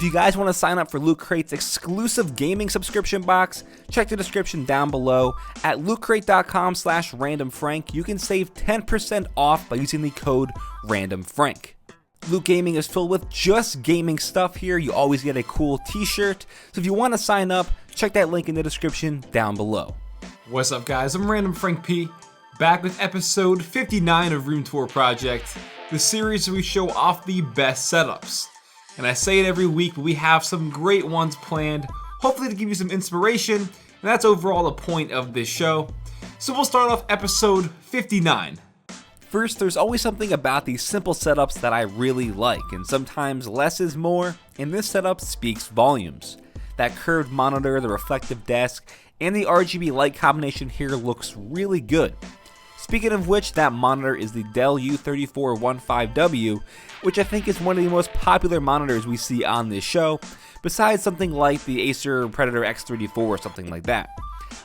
If you guys want to sign up for Loot Crate's exclusive gaming subscription box, check the description down below. At lootcrate.com/randomfrank, you can save 10% off by using the code RANDOMFRANK. Loot Gaming is filled with just gaming stuff here. You always get a cool t-shirt. So if you want to sign up, check that link in the description down below. What's up, guys? I'm Random Frank P, back with episode 59 of Room Tour Project, the series where we show off the best setups. And I say it every week, but we have some great ones planned, hopefully to give you some inspiration, and that's overall the point of this show. So we'll start off episode 59. First, there's always something about these simple setups that I really like, and sometimes less is more, and this setup speaks volumes. That curved monitor, the reflective desk, and the RGB light combination here looks really good. Speaking of which, that monitor is the Dell U3415W, which I think is one of the most popular monitors we see on this show, besides something like the Acer Predator X34 or something like that.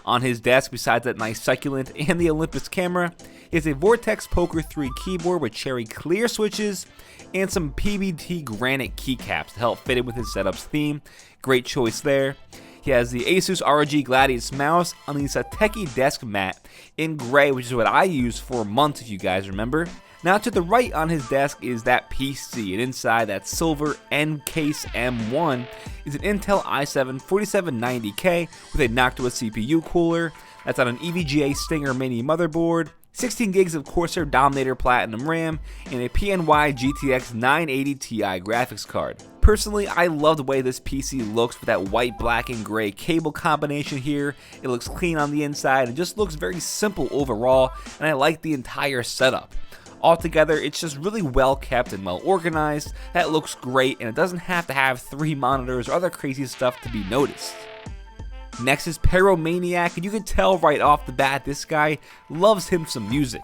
On his desk, besides that nice succulent and the Olympus camera, is a Vortex Poker 3 keyboard with cherry clear switches and some PBT granite keycaps to help fit in with his setup's theme. Great choice there. He has the Asus ROG Gladius mouse on the Satechi desk mat in gray, which is what I used for months if you guys remember. Now to the right on his desk is that PC, and inside that silver N-Case M1 is an Intel i7 4790K with a Noctua CPU cooler. That's on an EVGA Stinger Mini motherboard, 16 gigs of Corsair Dominator Platinum RAM, and a PNY GTX 980 Ti graphics card. Personally, I love the way this PC looks with that white, black, and gray cable combination here. It looks clean on the inside and just looks very simple overall, and I like the entire setup. Altogether, it's just really well kept and well organized. That looks great, and it doesn't have to have 3 monitors or other crazy stuff to be noticed. Next is Peromaniac, and you can tell right off the bat this guy loves him some music.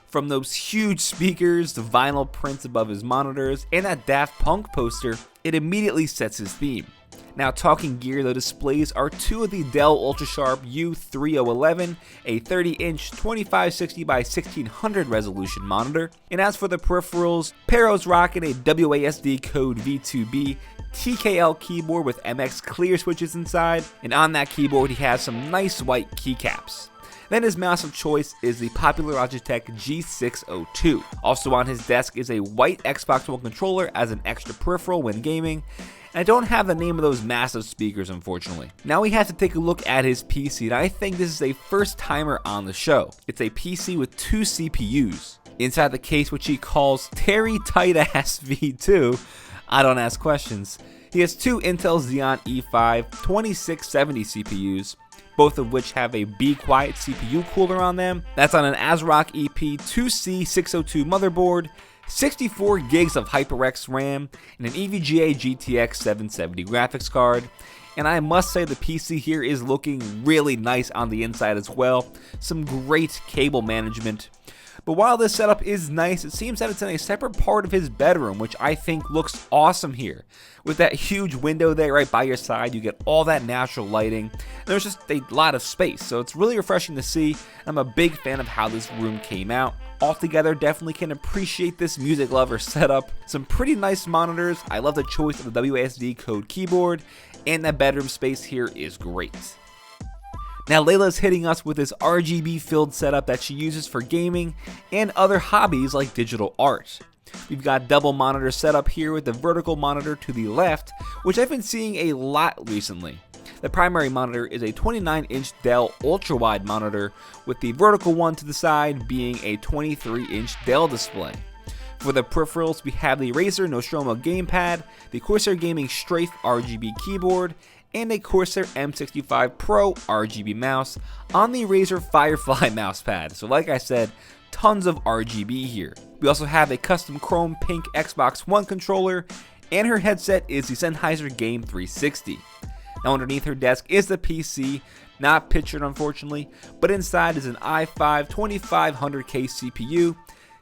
From those huge speakers, the vinyl prints above his monitors, and that Daft Punk poster, it immediately sets his theme. Now talking gear, the displays are 2 of the Dell UltraSharp U3011, a 30-inch 2560 by 1600 resolution monitor. And as for the peripherals, Pero's rocking a WASD code V2B TKL keyboard with MX clear switches inside, and on that keyboard he has some nice white keycaps. Then his mouse of choice is the popular Logitech G602. Also on his desk is a white Xbox One controller as an extra peripheral when gaming. And I don't have the name of those massive speakers, unfortunately. Now we have to take a look at his PC, and I think this is a first timer on the show. It's a PC with 2 CPUs. Inside the case, which he calls Terry Tight Ass V2, I don't ask questions. He has 2 Intel Xeon E5 2670 CPUs, both of which have a Be Quiet CPU cooler on them. That's on an ASRock EP2C602 motherboard, 64 gigs of HyperX RAM, and an EVGA GTX 770 graphics card. And I must say the PC here is looking really nice on the inside as well. Some great cable management. But while this setup is nice, it seems that it's in a separate part of his bedroom, which I think looks awesome here. With that huge window there right by your side, you get all that natural lighting, and there's just a lot of space, so it's really refreshing to see. I'm a big fan of how this room came out. Altogether, definitely can appreciate this music lover setup. Some pretty nice monitors. I love the choice of the WASD code keyboard, and that bedroom space here is great. Now Leyla's hitting us with this RGB filled setup that she uses for gaming and other hobbies like digital art. We've got double monitor setup here with the vertical monitor to the left, which I've been seeing a lot recently. The primary monitor is a 29-inch Dell ultra-wide monitor, with the vertical one to the side being a 23-inch Dell display. For the peripherals, we have the Razer Nostromo gamepad, the Corsair Gaming Strafe RGB keyboard, and a Corsair M65 Pro RGB mouse on the Razer Firefly mousepad. So like I said, tons of RGB here. We also have a custom chrome pink Xbox One controller, and her headset is the Sennheiser Game 360. Now underneath her desk is the PC, not pictured unfortunately, but inside is an i5 2500K CPU,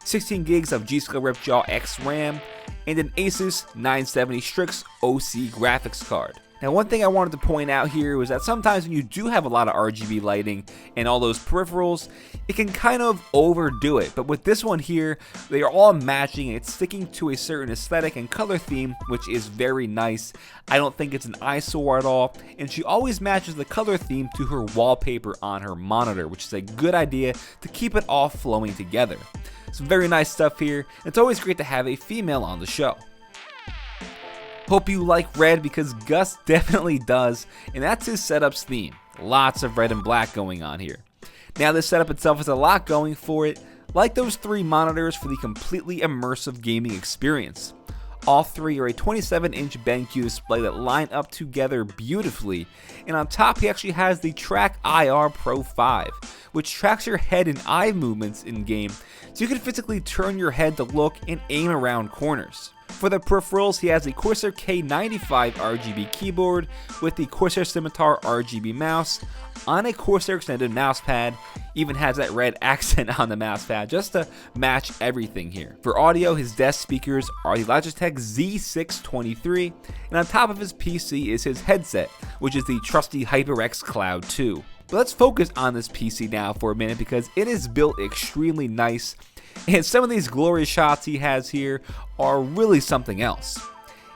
16 gigs of G-Skill Ripjaw X RAM, and an Asus 970 Strix OC graphics card. Now, one thing I wanted to point out here was that sometimes when you do have a lot of RGB lighting and all those peripherals, it can kind of overdo it. But with this one here, they are all matching and it's sticking to a certain aesthetic and color theme, which is very nice. I don't think it's an eyesore at all, and she always matches the color theme to her wallpaper on her monitor, which is a good idea to keep it all flowing together. Some very nice stuff here. It's always great to have a female on the show. Hope you like red, because Gus definitely does, and that's his setup's theme. Lots of red and black going on here. Now, this setup itself has a lot going for it, like those 3 monitors for the completely immersive gaming experience. All 3 are a 27-inch BenQ display that line up together beautifully, and on top he actually has the Track IR Pro 5, which tracks your head and eye movements in game, so you can physically turn your head to look and aim around corners. For the peripherals, he has the Corsair K95 RGB keyboard with the Corsair Scimitar RGB mouse on a Corsair extended mouse pad. Even has that red accent on the mouse pad just to match everything here. For audio, his desk speakers are the Logitech Z623, and on top of his PC is his headset, which is the trusty HyperX Cloud 2. But let's focus on this PC now for a minute, because it is built extremely nice. And some of these glorious shots he has here are really something else.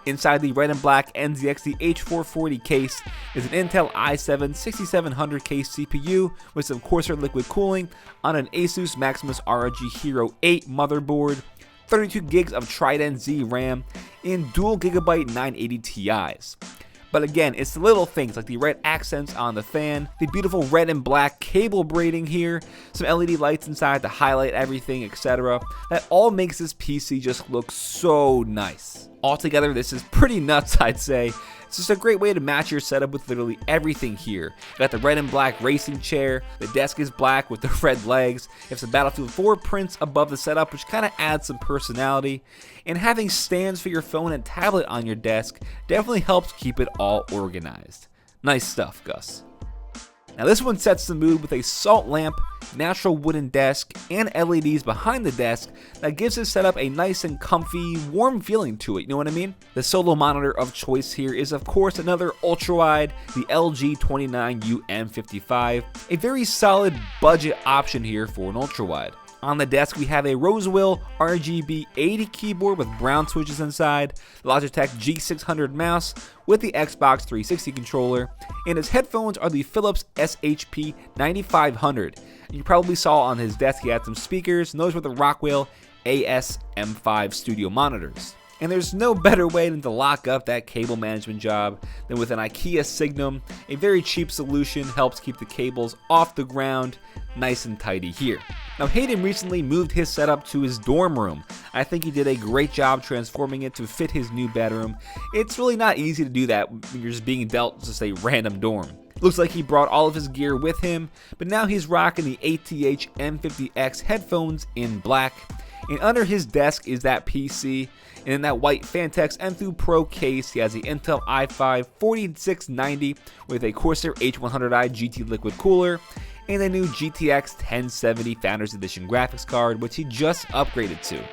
Inside the red and black NZXT H440 case is an Intel i7 6700K CPU with some Corsair liquid cooling on an Asus Maximus ROG Hero 8 motherboard, 32 gigs of Trident Z RAM, and dual gigabyte 980 Ti's. But again, it's the little things like the red accents on the fan, the beautiful red and black cable braiding here, some LED lights inside to highlight everything, etc. That all makes this PC just look so nice. Altogether, this is pretty nuts, I'd say. It's just a great way to match your setup with literally everything here. You got the red and black racing chair, the desk is black with the red legs, you have some Battlefield 4 prints above the setup, which kind of adds some personality, and having stands for your phone and tablet on your desk definitely helps keep it all organized. Nice stuff, Gus. Now, this one sets the mood with a salt lamp, natural wooden desk, and LEDs behind the desk that gives this setup a nice and comfy, warm feeling to it, you know what I mean? The solo monitor of choice here is, of course, another ultrawide, the LG 29U M55, a very solid budget option here for an ultrawide. On the desk, we have a Rosewill RGB 80 keyboard with brown switches inside, the Logitech G600 mouse with the Xbox 360 controller, and his headphones are the Philips SHP 9500. You probably saw on his desk he had some speakers, and those were the Rockwell AS-M5 studio monitors. And there's no better way than to lock up that cable management job than with an IKEA Signum. A very cheap solution, helps keep the cables off the ground, nice and tidy here. Now, Hayden recently moved his setup to his dorm room. I think he did a great job transforming it to fit his new bedroom. It's really not easy to do that when you're just being dealt just a random dorm. Looks like he brought all of his gear with him, but now he's rocking the ATH M50X headphones in black. And under his desk is that PC, and in that white Fantex Enthoo Pro case, he has the Intel i5 4690 with a Corsair H100i GT liquid cooler, and a new GTX 1070 Founders Edition graphics card, which he just upgraded to.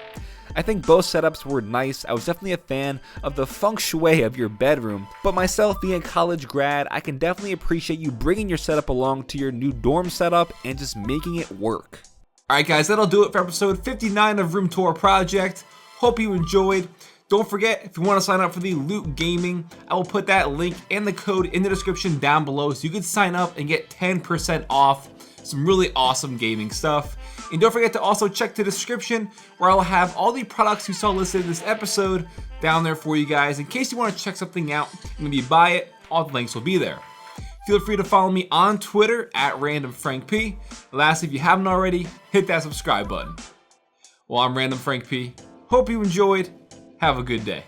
I think both setups were nice. I was definitely a fan of the feng shui of your bedroom, but myself being a college grad, I can definitely appreciate you bringing your setup along to your new dorm setup and just making it work. Alright guys, that'll do it for episode 59 of Room Tour Project. Hope you enjoyed. Don't forget, if you want to sign up for the Loot Gaming, I will put that link and the code in the description down below so you can sign up and get 10% off some really awesome gaming stuff. And don't forget to also check the description where I'll have all the products you saw listed in this episode down there for you guys in case you want to check something out and maybe buy it. All the links will be there. Feel free to follow me on Twitter at RandomFrankP. Lastly, if you haven't already, hit that subscribe button. Well, I'm Random Frank P. Hope you enjoyed. Have a good day.